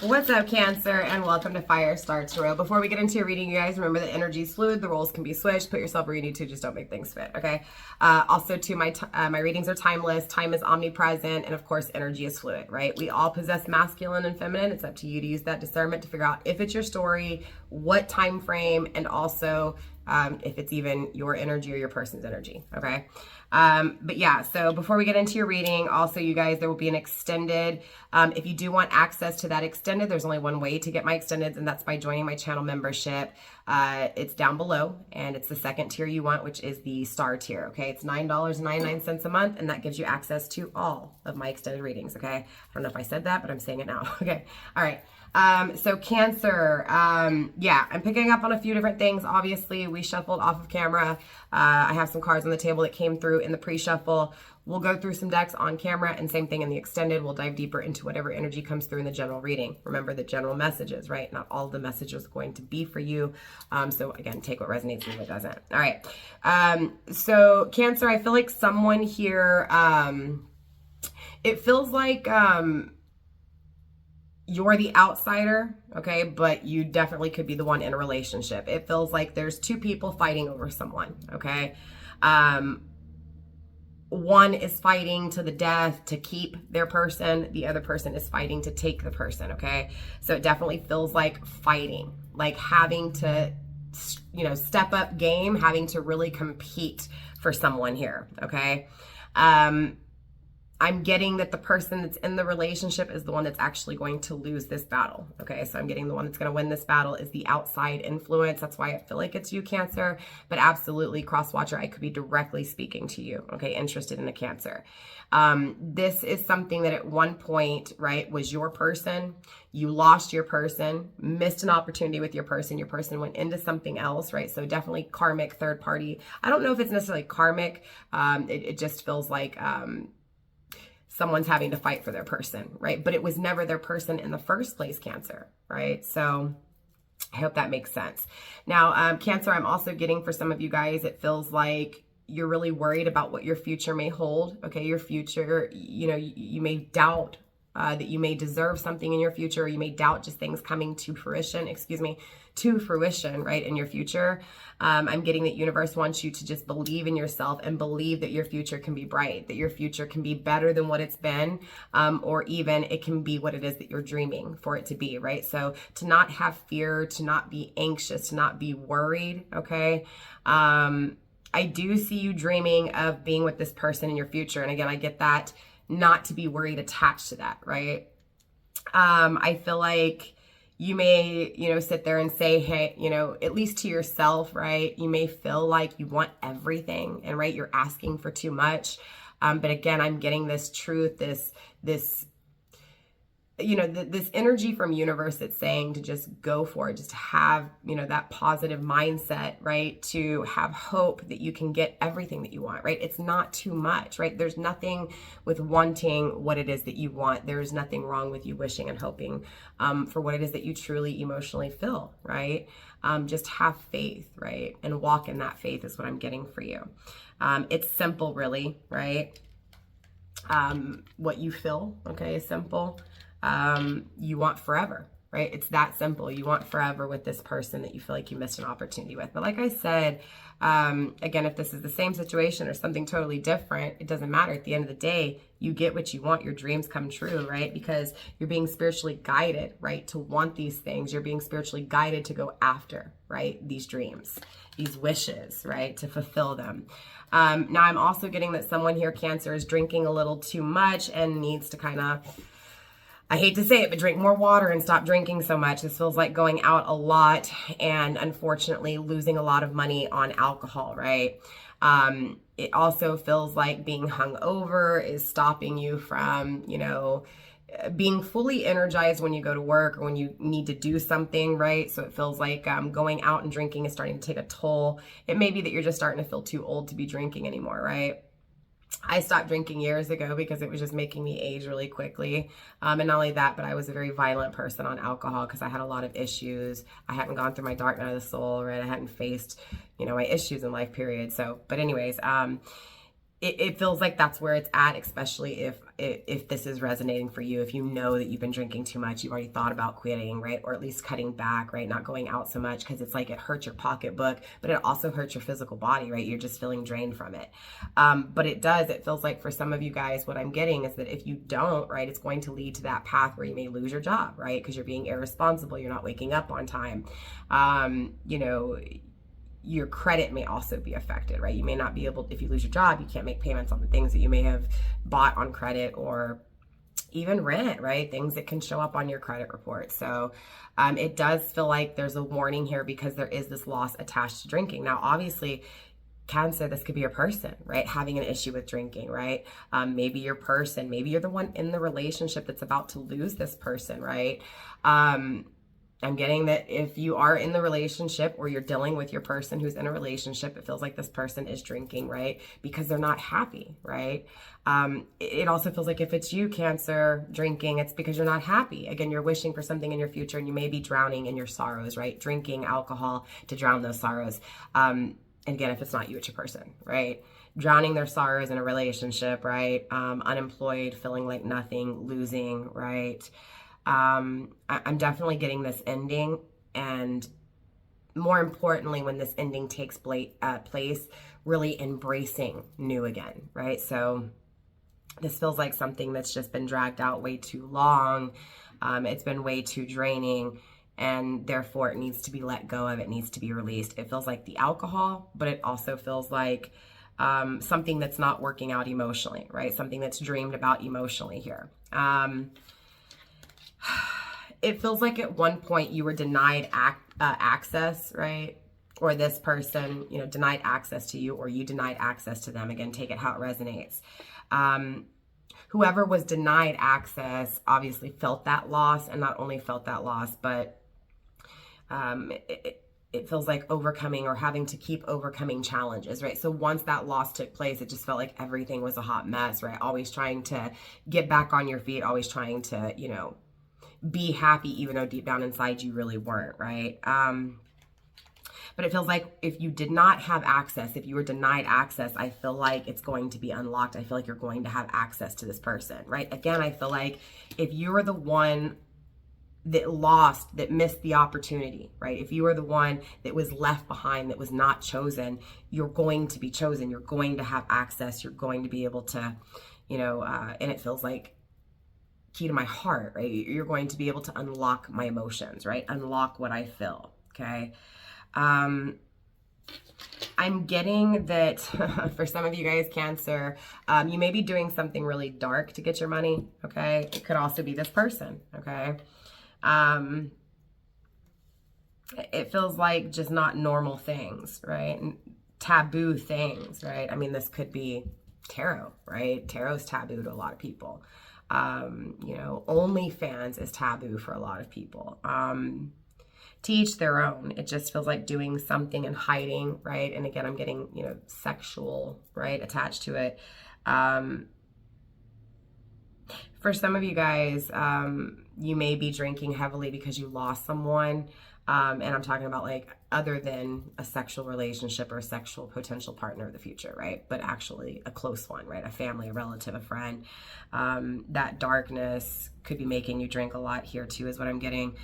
What's up, Cancer, and welcome to Firestar Tarot. Before we get into your reading, you guys remember that energy is fluid, the roles can be switched. Put yourself where you need to, just don't make things fit, okay? Also, too, my readings are timeless, time is omnipresent, and of course, energy is fluid, right? We all possess masculine and feminine. It's up to you to use that discernment to figure out if it's your story, what time frame, and also if it's even your energy or your person's energy, okay? But yeah, so before we get into your reading, also, you guys, there will be an extended, if you do want access to that extended, there's only one way to get my extendeds, and that's by joining my channel membership. It's down below, and it's the second tier you want, which is the star tier, okay? It's $9.99 a month, and that gives you access to all of my extended readings, okay? I don't know if I said that, but I'm saying it now, okay? All right. So Cancer, yeah, I'm picking up on a few different things. Obviously, we shuffled off of camera. I have some cards on the table that came through in the pre-shuffle. We'll go through some decks on camera, and same thing in the extended. We'll dive deeper into whatever energy comes through in the general reading. Remember the general messages, right? Not all of the messages are going to be for you. So again, take what resonates and what doesn't. All right. So Cancer, I feel like someone here, it feels like, you're the outsider, okay? But you definitely could be the one in a relationship. It feels like there's two people fighting over someone, okay? One is fighting to the death to keep their person. The other person is fighting to take the person, okay? So it definitely feels like fighting, like having to, you know, step up game, having to really compete for someone here, okay? I'm getting that the person that's in the relationship is the one that's actually going to lose this battle, okay? So I'm getting the one that's going to win this battle is the outside influence. That's why I feel like it's you, Cancer. But absolutely, cross-watcher, I could be directly speaking to you, okay? Interested in a Cancer. This is something that at one point, right, was your person. You lost your person, missed an opportunity with your person. Your person went into something else, right? So definitely karmic third party. I don't know if it's necessarily karmic. It just feels like... someone's having to fight for their person, right? But it was never their person in the first place, Cancer, right? So I hope that makes sense. Now, Cancer, I'm also getting for some of you guys, it feels like you're really worried about what your future may hold, okay? Your future, you know, you may doubt that you may deserve something in your future, or you may doubt just things coming to fruition, right, in your future. I'm getting that universe wants you to just believe in yourself and believe that your future can be bright, that your future can be better than what it's been, or even it can be what it is that you're dreaming for it to be, right? So to not have fear, to not be anxious, to not be worried, okay? I do see you dreaming of being with this person in your future. And again, I get that, not to be worried attached to that, right? I feel like you may, you know, sit there and say, hey, you know, at least to yourself, right? You may feel like you want everything and, right, you're asking for too much. But again, I'm getting this truth, this, you know, this energy from universe that's saying to just go for it, just have, you know, that positive mindset, right? To have hope that you can get everything that you want, right? It's not too much, right? There's nothing with wanting what it is that you want. There's nothing wrong with you wishing and hoping for what it is that you truly emotionally feel, right? Just have faith, right? And walk in that faith is what I'm getting for you. It's simple, really, right? What you feel, okay, is simple. You want forever, right? It's that simple. You want forever with this person that you feel like you missed an opportunity with. But like I said, again, if this is the same situation or something totally different, it doesn't matter. At the end of the day, you get what you want. Your dreams come true, right? Because you're being spiritually guided, right? To want these things. You're being spiritually guided to go after, right? These dreams, these wishes, right? To fulfill them. Now I'm also getting that someone here, Cancer, is drinking a little too much and needs to kind of, I hate to say it, but drink more water and stop drinking so much. This feels like going out a lot and unfortunately losing a lot of money on alcohol, right? It also feels like being hungover is stopping you from, you know, being fully energized when you go to work or when you need to do something, right? So it feels like going out and drinking is starting to take a toll. It may be that you're just starting to feel too old to be drinking anymore, right? I stopped drinking years ago because it was just making me age really quickly. And not only that, but I was a very violent person on alcohol because I had a lot of issues. I hadn't gone through my dark night of the soul, right? I hadn't faced, you know, my issues in life, period. So, but anyways, it feels like that's where it's at, especially if this is resonating for you. If you know that you've been drinking too much, you've already thought about quitting, right? Or at least cutting back, right? Not going out so much, because it's like it hurts your pocketbook, but it also hurts your physical body, right? You're just feeling drained from it. But it feels like for some of you guys, what I'm getting is that if you don't, right, it's going to lead to that path where you may lose your job, right? Because you're being irresponsible, you're not waking up on time. Your credit may also be affected, right? You may not be able, if you lose your job, you can't make payments on the things that you may have bought on credit, or even rent, right? Things that can show up on your credit report. So it does feel like there's a warning here, because there is this loss attached to drinking. Now, obviously, Cancer, this could be a person, right? Having an issue with drinking, right? Maybe your person, maybe you're the one in the relationship that's about to lose this person, right? I'm getting that if you are in the relationship, or you're dealing with your person who's in a relationship, it feels like this person is drinking, right? Because they're not happy, right? It also feels like if it's you, Cancer, drinking, it's because you're not happy. Again, you're wishing for something in your future, and you may be drowning in your sorrows, right? Drinking alcohol to drown those sorrows. And again, if it's not you, it's your person, right? Drowning their sorrows in a relationship, right? Unemployed, feeling like nothing, losing, right? I'm definitely getting this ending, and more importantly, when this ending takes place, really embracing new again, right? So this feels like something that's just been dragged out way too long. It's been way too draining, and therefore it needs to be let go of. It needs to be released. It feels like the alcohol, but it also feels like something that's not working out emotionally, right? Something that's dreamed about emotionally here. It feels like at one point you were denied access, right? Or this person, denied access to you, or you denied access to them. Again, take it how it resonates. Whoever was denied access obviously felt that loss, and not only felt that loss, but it feels like overcoming, or having to keep overcoming challenges, right? So once that loss took place, it just felt like everything was a hot mess, right? Always trying to get back on your feet, always trying to, be happy, even though deep down inside you really weren't, right? But it feels like if you did not have access, if you were denied access, I feel like it's going to be unlocked. I feel like you're going to have access to this person, right? Again, I feel like if you were the one that lost, that missed the opportunity, right? If you were the one that was left behind, that was not chosen, you're going to be chosen. You're going to have access. You're going to be able to, and it feels like key to my heart, right? You're going to be able to unlock my emotions, right? Unlock what I feel, okay? I'm getting that for some of you guys, Cancer, you may be doing something really dark to get your money, okay? It could also be this person, okay? It feels like just not normal things, right? Taboo things, right? I mean, this could be tarot, right? Tarot's taboo to a lot of people. OnlyFans is taboo for a lot of people. To each their own. It just feels like doing something and hiding, right? And again, I'm getting, sexual, right, attached to it. For some of you guys, you may be drinking heavily because you lost someone. And I'm talking about like other than a sexual relationship or a sexual potential partner of the future, right? But actually a close one, right? A family, a relative, a friend. That darkness could be making you drink a lot here too, is what I'm getting.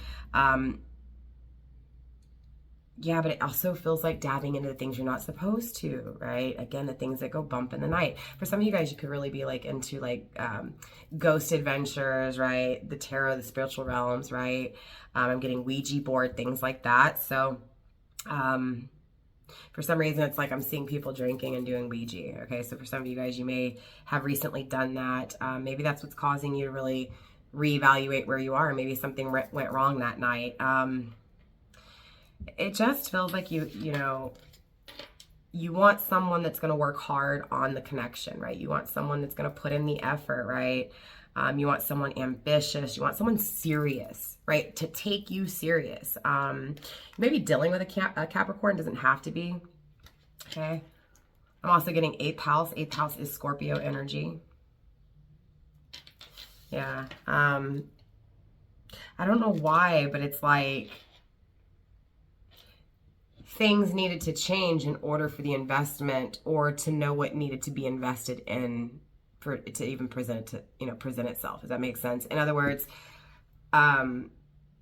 Yeah, but it also feels like dabbing into the things you're not supposed to, right? Again, the things that go bump in the night. For some of you guys, you could really be like into like ghost adventures, right? The tarot, the spiritual realms, right? I'm getting Ouija board, things like that. So for some reason, it's like I'm seeing people drinking and doing Ouija, okay? So for some of you guys, you may have recently done that. Maybe that's what's causing you to really reevaluate where you are. Maybe something went wrong that night. It just feels like you want someone that's going to work hard on the connection, right? You want someone that's going to put in the effort, right? You want someone ambitious. You want someone serious, right? To take you serious. Maybe dealing with a Capricorn, doesn't have to be, okay? I'm also getting 8th house. 8th house is Scorpio energy. Yeah. I don't know why, but it's like, things needed to change in order for the investment or to know what needed to be invested in for it to even present itself. Does that make sense? In other words,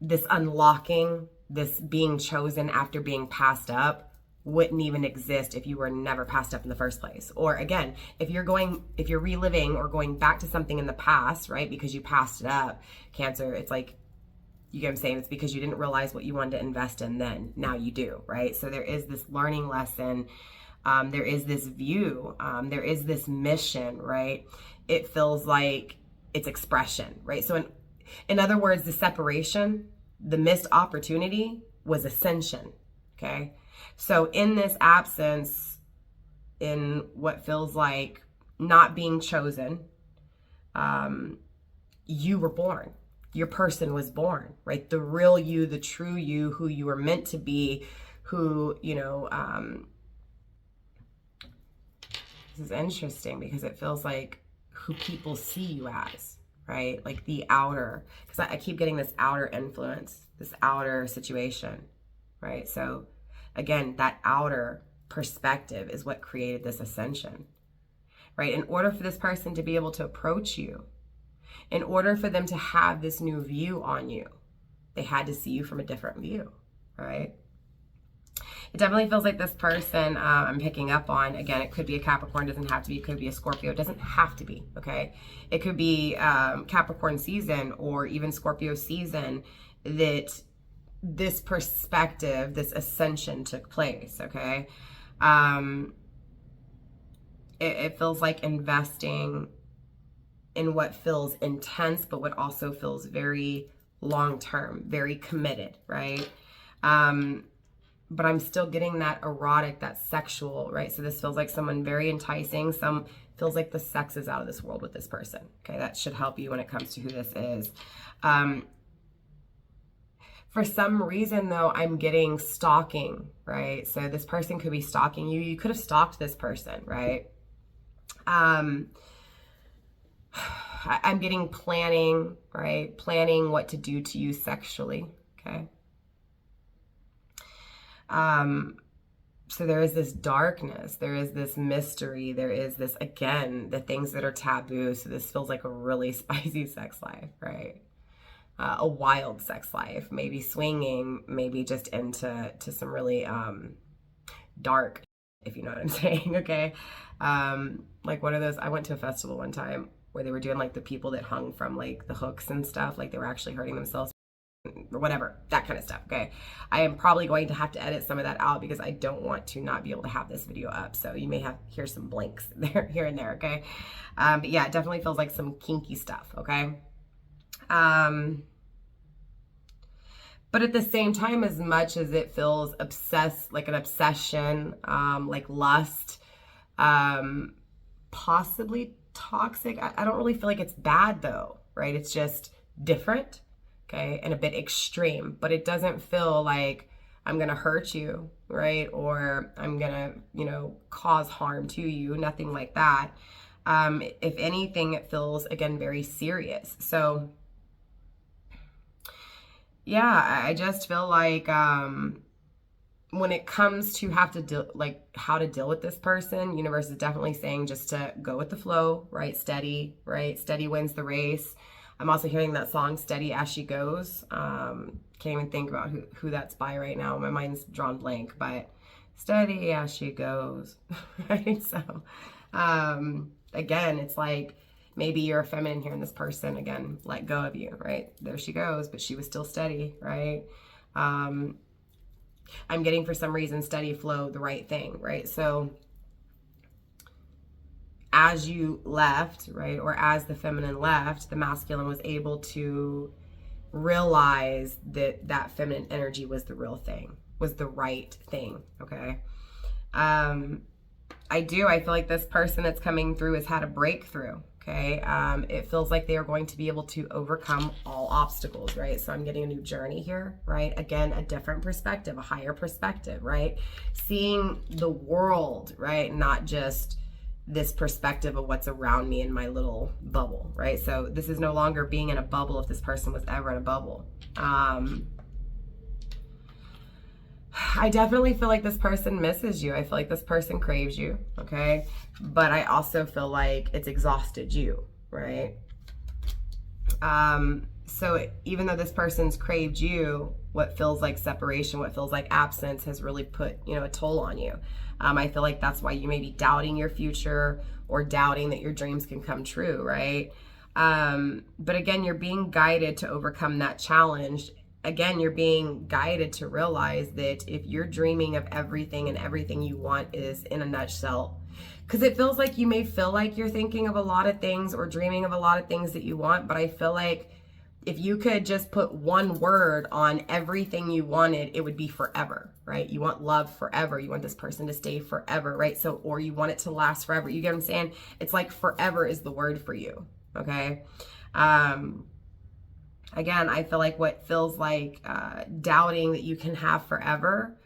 this unlocking, this being chosen after being passed up wouldn't even exist if you were never passed up in the first place. Or again, if you're reliving or going back to something in the past, right, because you passed it up, Cancer, it's like, you get what I'm saying? It's because you didn't realize what you wanted to invest in then. Now you do, right? So there is this learning lesson. There is this view. There is this mission, right? It feels like it's expression, right? So in other words, the separation, the missed opportunity was ascension, okay? So in this absence, in what feels like not being chosen, you were born. Your person was born, right? The real you, the true you, who you were meant to be, who, this is interesting because it feels like who people see you as, right? Like the outer, because I keep getting this outer influence, this outer situation, right? So again, that outer perspective is what created this ascension, right? In order for this person to be able to approach you, in order for them to have this new view on you, they had to see you from a different view, right? It definitely feels like this person I'm picking up on, again, it could be a Capricorn, doesn't have to be, it could be a Scorpio, it doesn't have to be, okay? It could be Capricorn season or even Scorpio season that this perspective, this ascension took place, okay? It feels like investing in what feels intense, but what also feels very long-term, very committed, right? But I'm still getting that erotic, that sexual, right? So this feels like someone very enticing. Some feels like the sex is out of this world with this person, okay? That should help you when it comes to who this is. For some reason, though, I'm getting stalking, right? So this person could be stalking you. You could have stalked this person, right? I'm getting planning, right? Planning what to do to you sexually, okay? So there is this darkness, there is this mystery, there is this, again, the things that are taboo. So this feels like a really spicy sex life, right? A wild sex life, maybe swinging, maybe just into some really dark, if you know what I'm saying, okay? Like one of those, I went to a festival one time where they were doing like the people that hung from like the hooks and stuff, like they were actually hurting themselves or whatever, that kind of stuff, okay? I am probably going to have to edit some of that out because I don't want to not be able to have this video up. So you may hear some blinks there, here and there, okay? But yeah, it definitely feels like some kinky stuff, okay? But at the same time, as much as it feels like an obsession, like lust, possibly toxic, I don't really feel like it's bad though, right? It's just different, okay, and a bit extreme, but it doesn't feel like I'm gonna hurt you, right? Or I'm gonna, cause harm to you, nothing like that. If anything, it feels, again, very serious. So yeah, I just feel like when it comes to how to deal with this person, universe is definitely saying just to go with the flow, right? Steady, right? Steady wins the race. I'm also hearing that song Steady As She Goes. Can't even think about who that's by right now. My mind's drawn blank, but steady as she goes, right? So again, it's like maybe you're a feminine here and this person, again, let go of you, right? There she goes, but she was still steady, right? I'm getting, for some reason, steady, flow, the right thing, right? So as you left, right, or as the feminine left, the masculine was able to realize that that feminine energy was the real thing, was the right thing, okay? I feel like this person that's coming through has had a breakthrough, okay? It feels like they are going to be able to overcome all obstacles, right? So I'm getting a new journey here, right? Again, a different perspective, a higher perspective, right? Seeing the world, right? Not just this perspective of what's around me in my little bubble, right? So this is no longer being in a bubble if this person was ever in a bubble. I definitely feel like this person misses you. I feel like this person craves you, okay? But I also feel like it's exhausted you, right? So even though this person's craved you, what feels like separation, what feels like absence has really put, a toll on you. I feel like that's why you may be doubting your future or doubting that your dreams can come true, right? But again, you're being guided to overcome that challenge. Again, you're being guided to realize that if you're dreaming of everything and everything you want is in a nutshell, because it feels like you may feel like you're thinking of a lot of things or dreaming of a lot of things that you want, but I feel like if you could just put one word on everything you wanted, it would be forever, right? You want love forever. You want this person to stay forever, right? So, or you want it to last forever. You get what I'm saying? It's like forever is the word for you, okay? Again, I feel like what feels like doubting that you can have forever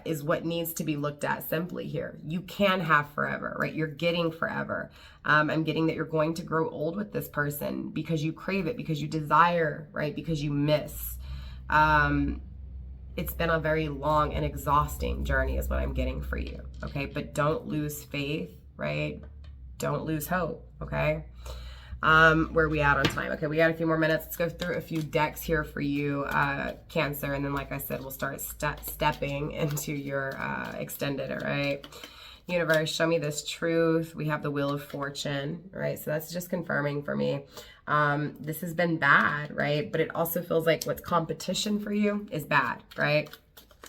is what needs to be looked at simply here. You can have forever, right? You're getting forever. I'm getting that you're going to grow old with this person because you crave it, because you desire, right? Because you miss. It's been a very long and exhausting journey is what I'm getting for you, okay? But don't lose faith, right? Don't lose hope, okay? Where are we at on time? Okay, we got a few more minutes. Let's go through a few decks here for you, Cancer. And then, like I said, we'll start stepping into your extended, all right? Universe, show me this truth. We have the Wheel of Fortune, right? So that's just confirming for me. This has been bad, right? But it also feels like what's competition for you is bad, right?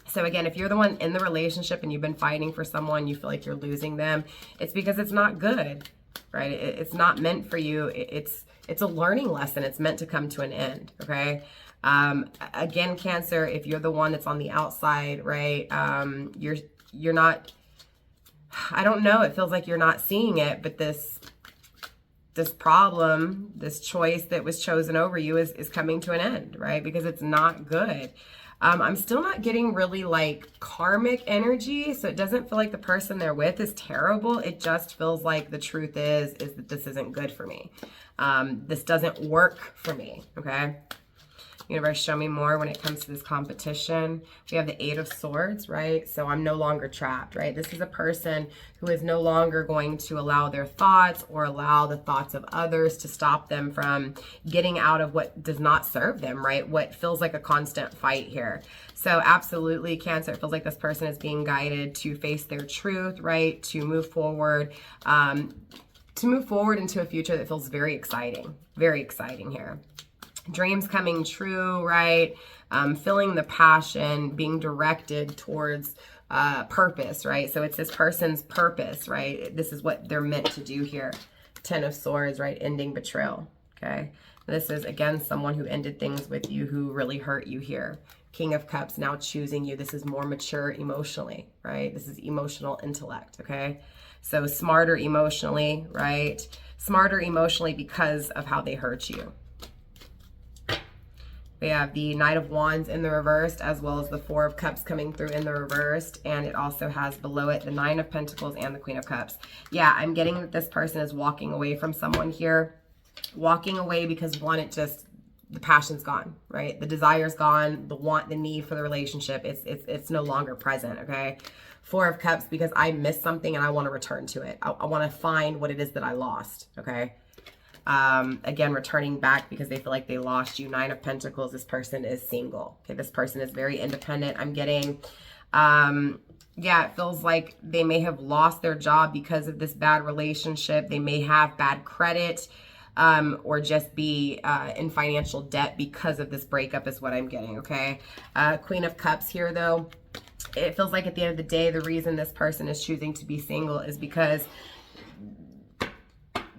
So again, if you're the one in the relationship and you've been fighting for someone, you feel like you're losing them, it's because it's not good. Right? It's not meant for you. It's a learning lesson. It's meant to come to an end. Okay. Again, Cancer, if you're the one that's on the outside, right? You're not, I don't know. It feels like you're not seeing it, but this problem, this choice that was chosen over you is coming to an end, right? Because it's not good. I'm still not getting really like karmic energy, so it doesn't feel like the person they're with is terrible. It just feels like the truth is that this isn't good for me. This doesn't work for me, okay? Universe, show me more when it comes to this competition. We have the Eight of Swords, right? So I'm no longer trapped, right? This is a person who is no longer going to allow their thoughts or allow the thoughts of others to stop them from getting out of what does not serve them, right? What feels like a constant fight here. So absolutely, Cancer, it feels like this person is being guided to face their truth, right? To move forward into a future that feels very exciting here. Dreams coming true, right? Feeling the passion, being directed towards purpose, right? So it's this person's purpose, right? This is what they're meant to do here. Ten of Swords, right? Ending betrayal, okay? This is, again, someone who ended things with you who really hurt you here. King of Cups, now choosing you. This is more mature emotionally, right? This is emotional intellect, okay? So smarter emotionally, right? Smarter emotionally because of how they hurt you. We have the Knight of Wands in the reversed, as well as the Four of Cups coming through in the reversed. And it also has below it the Nine of Pentacles and the Queen of Cups. Yeah, I'm getting that this person is walking away from someone here. Walking away because, one, the passion's gone, right? The desire's gone, the want, the need for the relationship, it's no longer present, okay? Four of Cups because I missed something and I want to return to it. I want to find what it is that I lost, okay? Again, returning back because they feel like they lost you. Nine of Pentacles, this person is single. Okay, this person is very independent. I'm getting, yeah, it feels like they may have lost their job because of this bad relationship. They may have bad credit, or just be in financial debt because of this breakup is what I'm getting, okay? Queen of Cups here, though. It feels like at the end of the day, the reason this person is choosing to be single is because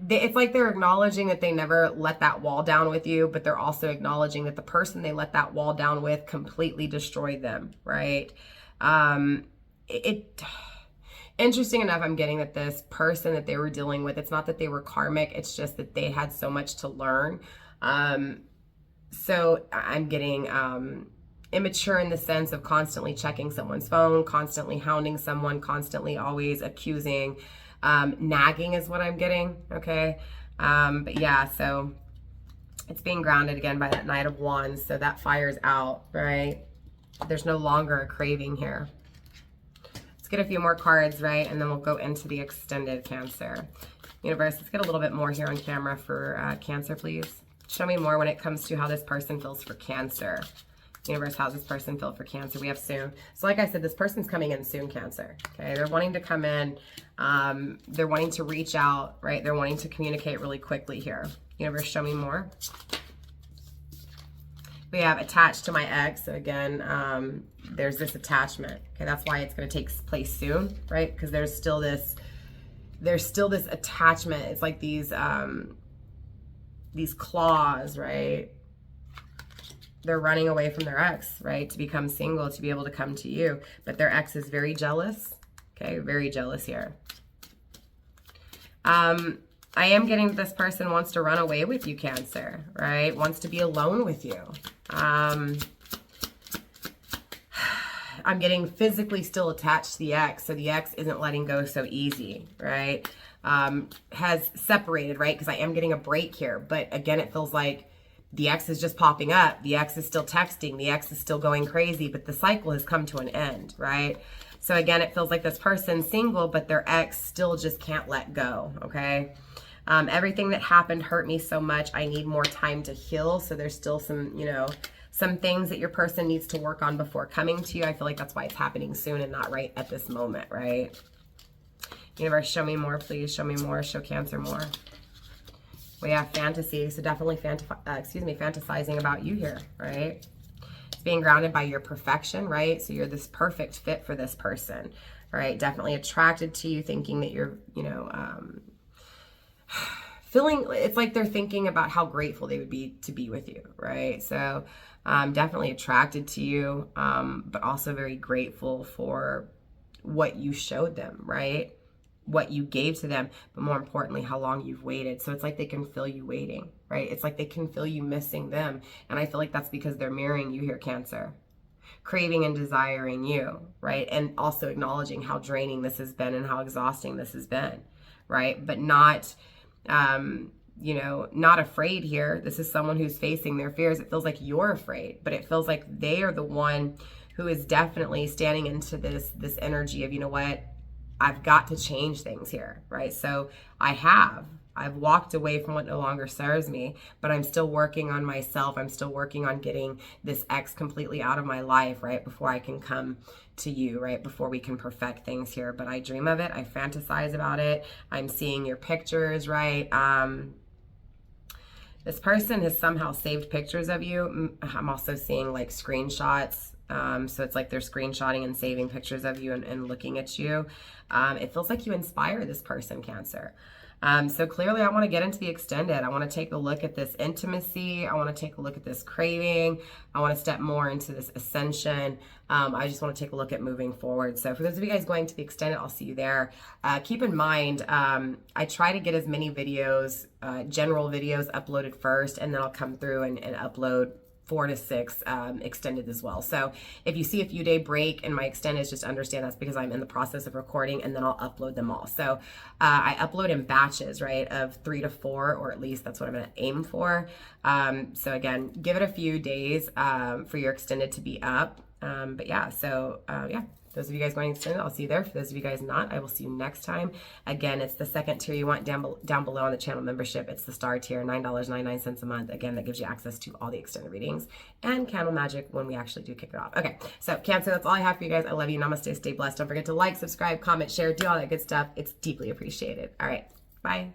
it's like they're acknowledging that they never let that wall down with you, but they're also acknowledging that the person they let that wall down with completely destroyed them, right? Interesting enough, I'm getting that this person that they were dealing with, it's not that they were karmic, it's just that they had so much to learn. So I'm getting immature in the sense of constantly checking someone's phone, constantly hounding someone, constantly always accusing. Nagging is what I'm getting, okay? But yeah, so it's being grounded again by that Knight of Wands, so that fire's out, right? There's no longer a craving here. Let's get a few more cards, right? And then we'll go into the extended Cancer. Universe, let's get a little bit more here on camera for Cancer, please. Show me more when it comes to how this person feels for Cancer. Universe, how's this person feel for Cancer? We have soon. So like I said, this person's coming in soon, Cancer. Okay, they're wanting to come in. They're wanting to reach out, right? They're wanting to communicate really quickly here. Universe, show me more. We have attached to my ex. So again, there's this attachment. Okay, that's why it's going to take place soon, right? Because there's still this attachment. It's like these claws, right? They're running away from their ex, right? To become single, to be able to come to you. But their ex is very jealous. Okay, very jealous here. I am getting that this person wants to run away with you, Cancer, right? Wants to be alone with you. I'm getting physically still attached to the ex, so the ex isn't letting go so easy, right? Has separated, right? Because I am getting a break here, but again, it feels like the ex is just popping up. The ex is still texting. The ex is still going crazy, but the cycle has come to an end, right? So again, it feels like this person's single, but their ex still just can't let go, okay? Everything that happened hurt me so much. I need more time to heal. So there's still some, you know, some things that your person needs to work on before coming to you. I feel like that's why it's happening soon and not right at this moment, right? Universe, show me more, please. Show me more. Show Cancer more. We have fantasy. So definitely fantasizing about you here, right? It's being grounded by your perfection, right? So you're this perfect fit for this person, right? Definitely attracted to you, thinking that you're, you know, feeling, it's like they're thinking about how grateful they would be to be with you, right? So definitely attracted to you, but also very grateful for what you showed them, right? What you gave to them, but more importantly, how long you've waited. So it's like they can feel you waiting, right? It's like they can feel you missing them. And I feel like that's because they're mirroring you here, Cancer. Craving and desiring you, right? And also acknowledging how draining this has been and how exhausting this has been, right? But not, you know, not afraid here. This is someone who's facing their fears. It feels like you're afraid, but it feels like they are the one who is definitely standing into this energy of, you know what, I've got to change things here, right? So I've walked away from what no longer serves me, but I'm still working on myself. I'm still working on getting this ex completely out of my life, right? Before I can come to you, right? Before we can perfect things here. But I dream of it. I fantasize about it. I'm seeing your pictures, right? This person has somehow saved pictures of you. I'm also seeing like screenshots. So it's like they're screenshotting and saving pictures of you and looking at you. It feels like you inspire this person, Cancer. So clearly I want to get into the extended. I want to take a look at this intimacy. I want to take a look at this craving. I want to step more into this ascension. I just want to take a look at moving forward. So for those of you guys going to the extended, I'll see you there. Keep in mind, I try to get as many videos, general videos uploaded first, and then I'll come through and upload 4 to 6 extended as well. So if you see a few day break in my extended, just understand that's because I'm in the process of recording, and then I'll upload them all. So I upload in batches, right, of 3 to 4, or at least that's what I'm going to aim for. So again, give it a few days for your extended to be up. But yeah, so yeah. Those of you guys going extended, I'll see you there. For those of you guys not, I will see you next time. Again, it's the second tier you want down below on the channel membership. It's the star tier, $9.99 a month. Again, that gives you access to all the extended readings and candle magic when we actually do kick it off. Okay, so Cancer, that's all I have for you guys. I love you. Namaste. Stay blessed. Don't forget to like, subscribe, comment, share, do all that good stuff. It's deeply appreciated. All right, bye.